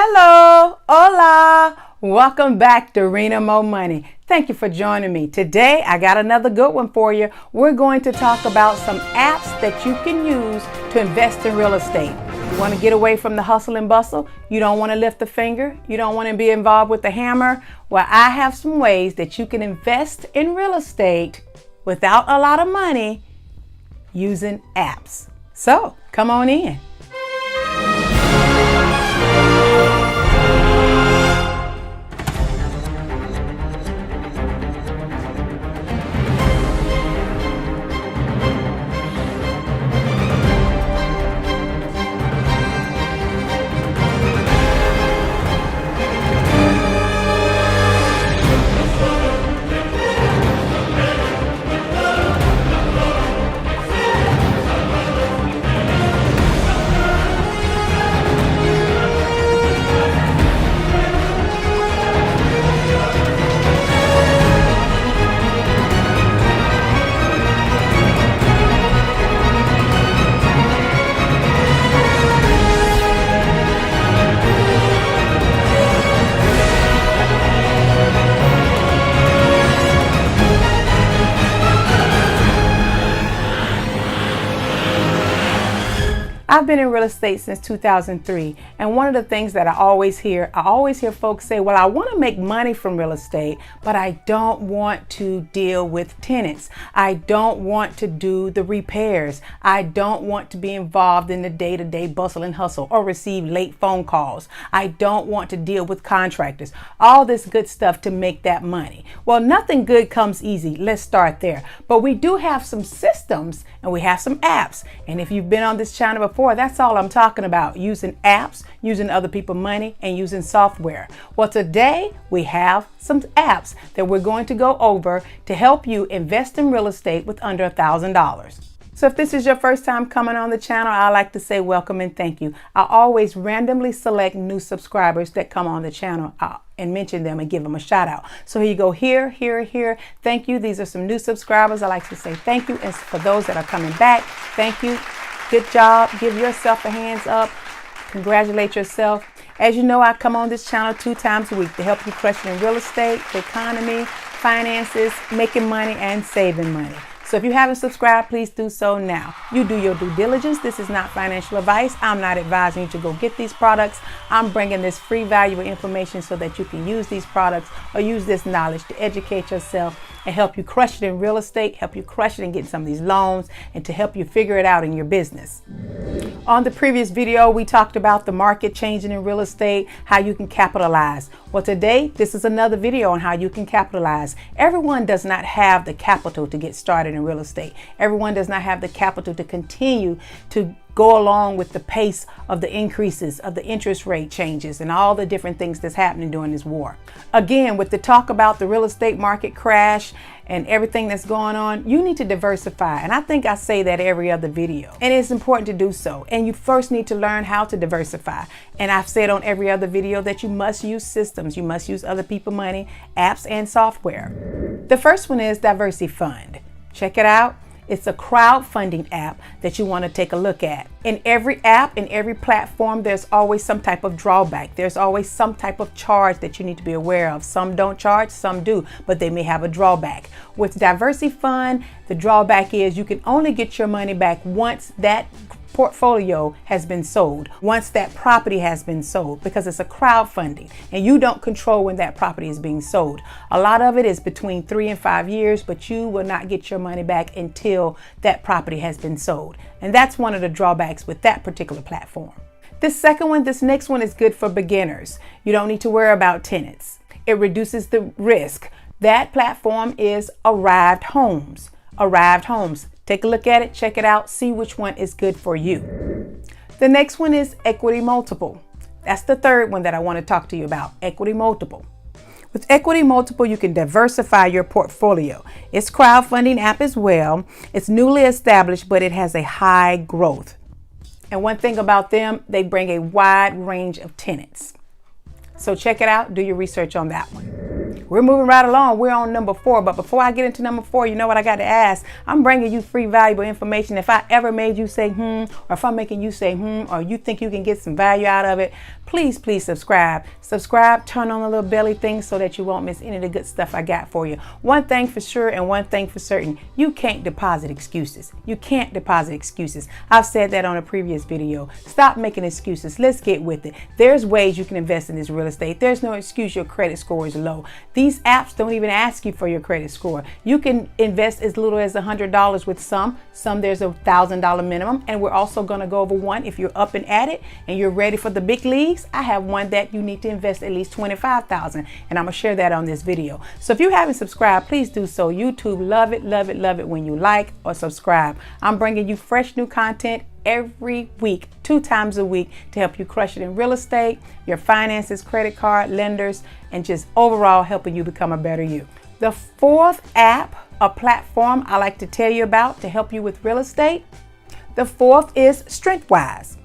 Hello, hola, welcome back to Rena MoMoney. Thank you for joining me. Today, I got another good one for you. We're going to talk about some apps that you can use to invest in real estate. You want to get away from the hustle and bustle? You don't want to lift a finger? You don't want to be involved with the hammer? Well, I have some ways that you can invest in real estate without a lot of money using apps. So, come on in. I've been in real estate since 2003, and one of the things that I always hear folks say, well, I want to make money from real estate, but I don't want to deal with tenants. I don't want to do the repairs. I don't want to be involved in the day-to-day bustle and hustle or receive late phone calls. I don't want to deal with contractors. All this good stuff to make that money. Well, nothing good comes easy. Let's start there. But we do have some systems and we have some apps. And if you've been on this channel before, that's all I'm talking about, using apps, using other people's money, and using software. Well, today we have some apps that we're going to go over to help you invest in real estate with under $1,000. So if this is your first time coming on the channel, I like to say welcome and thank you. I always randomly select new subscribers that come on the channel and mention them and give them a shout out. So here you go, here. Thank you. These are some new subscribers. I like to say thank you. And for those that are coming back, thank you. Good job. Give yourself a hands up. Congratulate yourself. As you know, I come on this channel 2 times a week to help you crush it in real estate, the economy, finances, making money, and saving money. So if you haven't subscribed, please do so now. You do your due diligence. This is not financial advice. I'm not advising you to go get these products. I'm bringing this free valuable information so that you can use these products or use this knowledge to educate yourself and help you crush it in real estate, help you crush it in getting some of these loans, and to help you figure it out in your business. On the previous video, we talked about the market changing in real estate, how you can capitalize. Well, today, this is another video on how you can capitalize. Everyone does not have the capital to get started in real estate. Everyone does not have the capital to continue to go along with the pace of the increases of the interest rate changes and all the different things that's happening during this war. Again, with the talk about the real estate market crash and everything that's going on, you need to diversify. And I think I say that every other video. And it's important to do so. And you first need to learn how to diversify. And I've said on every other video that you must use systems. You must use other people's money, apps, and software. The first one is Diversity Fund. Check it out. It's a crowdfunding app that you want to take a look at. In every app, in every platform, there's always some type of drawback. There's always some type of charge that you need to be aware of. Some don't charge, some do, but they may have a drawback. With Diversity Fund, the drawback is you can only get your money back once that portfolio has been sold, once that property has been sold, because it's a crowdfunding and you don't control when that property is being sold. A lot of it is between 3 and 5 years, but you will not get your money back until that property has been sold. And that's one of the drawbacks with that particular platform. This next one is good for beginners. You don't need to worry about tenants. It reduces the risk. That platform is Arrived Homes. Arrived Homes. Take a look at it, check it out, see which one is good for you. The next one is Equity Multiple. That's the third one that I want to talk to you about, Equity Multiple. With Equity Multiple, you can diversify your portfolio. It's a crowdfunding app as well. It's newly established, but it has a high growth. And one thing about them, they bring a wide range of tenants. So check it out, do your research on that one. We're moving right along. We're on number 4. But before I get into number 4, you know what I got to ask? I'm bringing you free, valuable information. If I ever made you say, or if I'm making you say, or you think you can get some value out of it, please subscribe. Subscribe, turn on the little belly thing so that you won't miss any of the good stuff I got for you. One thing for sure and one thing for certain, you can't deposit excuses. You can't deposit excuses. I've said that on a previous video. Stop making excuses. Let's get with it. There's ways you can invest in this real estate. There's no excuse your credit score is low. These apps don't even ask you for your credit score. You can invest as little as $100 with some there's $1,000 minimum, and we're also going to go over one if you're up and at it and you're ready for the big leagues. I have one that you need to invest at least $25,000, and I'm gonna share that on this video. So if you haven't subscribed, please do so. YouTube, love it when you like or subscribe. I'm bringing you fresh new content every week, 2 times a week, to help you crush it in real estate, your finances, credit card, lenders, and just overall helping you become a better you. The 4th app, a platform I like to tell you about to help you with real estate, the 4th is StrengthWise.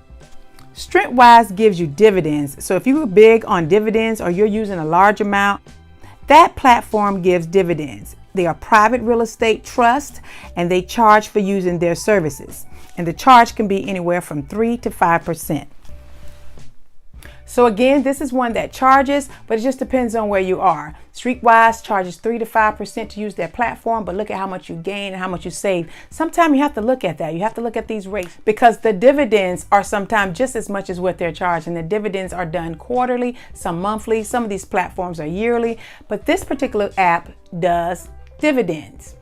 StrengthWise gives you dividends. So if you were big on dividends or you're using a large amount, that platform gives dividends. They are private real estate trust, and they charge for using their services. And the charge can be anywhere from 3 to 5%. So again, this is one that charges, but it just depends on where you are. StrengthWise charges 3 to 5% to use their platform, but look at how much you gain and how much you save. Sometimes you have to look at that. You have to look at these rates because the dividends are sometimes just as much as what they're charging. The dividends are done quarterly, some monthly, some of these platforms are yearly, but this particular app does dividends.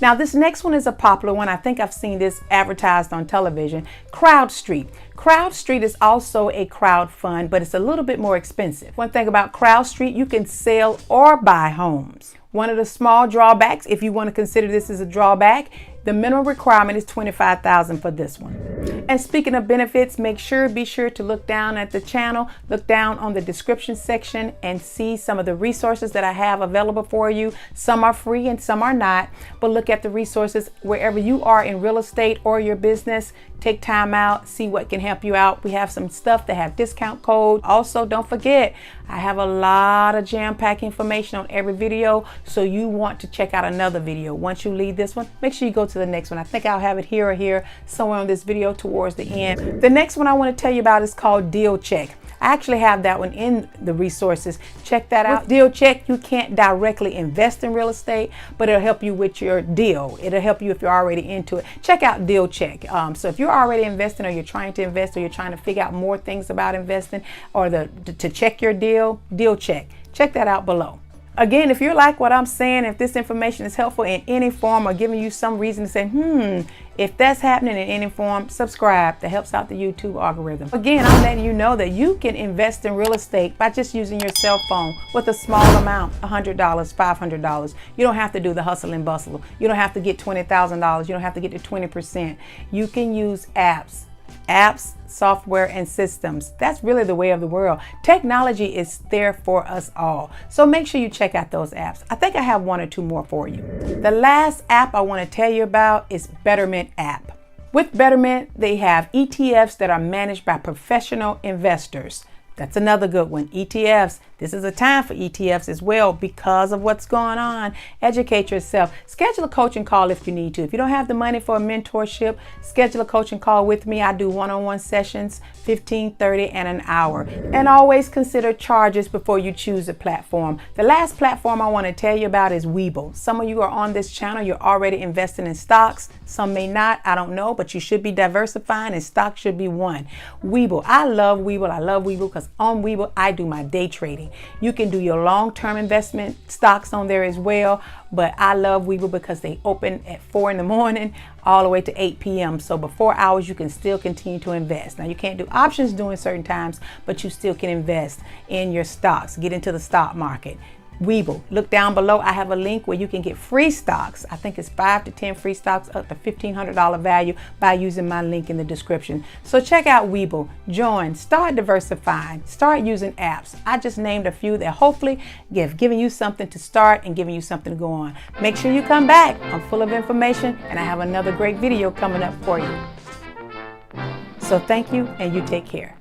Now, this next one is a popular one. I think I've seen this advertised on television. CrowdStreet. CrowdStreet is also a crowd fund, but it's a little bit more expensive. One thing about CrowdStreet, you can sell or buy homes. One of the small drawbacks, if you want to consider this as a drawback, the minimum requirement is $25,000 for this one. And speaking of benefits, be sure to look down at the channel, look down on the description section and see some of the resources that I have available for you. Some are free and some are not, but look at the resources wherever you are in real estate or your business. Take time out, see what can help you out. We have some stuff that have discount code. Also, don't forget, I have a lot of jam-packed information on every video, so you want to check out another video. Once you leave this one, make sure you go to the next one. I think I'll have it here or here somewhere on this video towards the end. The next one I want to tell you about is called DealCheck. I actually have that one in the resources. Check that out. With DealCheck, you can't directly invest in real estate, but it'll help you with your deal. It'll help you if you're already into it. Check out DealCheck. So if you're already investing or you're trying to invest or you're trying to figure out more things about investing or to check your deal, DealCheck. Check that out below. Again, if you like what I'm saying, if this information is helpful in any form or giving you some reason to say, if that's happening in any form, subscribe. That helps out the YouTube algorithm. Again, I'm letting you know that you can invest in real estate by just using your cell phone with a small amount, $100, $500. You don't have to do the hustle and bustle. You don't have to get $20,000. You don't have to get to 20%. You can use apps, software, and systems. That's really the way of the world. Technology is there for us all. So make sure you check out those apps. I think I have 1 or 2 more for you. The last app I want to tell you about is Betterment app. With Betterment, they have ETFs that are managed by professional investors. That's another good one. ETFs. This is a time for ETFs as well because of what's going on. Educate yourself. Schedule a coaching call if you need to. If you don't have the money for a mentorship, schedule a coaching call with me. I do one-on-one sessions, 15, 30, and an hour. And always consider charges before you choose a platform. The last platform I want to tell you about is Weibo. Some of you are on this channel. You're already investing in stocks. Some may not. I don't know, but you should be diversifying, and stocks should be one. Weibo. I love Weibo. I love Weibo because on Weibo, I do my day trading. You can do your long-term investment stocks on there as well, but I love Weibo because they open at 4 in the morning all the way to 8 p.m. So before hours, you can still continue to invest. Now, you can't do options during certain times, but you still can invest in your stocks, get into the stock market. Weibo. Look down below. I have a link where you can get free stocks. I think it's 5 to 10 free stocks up to $1,500 value by using my link in the description. So check out Weibo. Join. Start diversifying. Start using apps. I just named a few that hopefully giving you something to start and giving you something to go on. Make sure you come back. I'm full of information and I have another great video coming up for you. So thank you and you take care.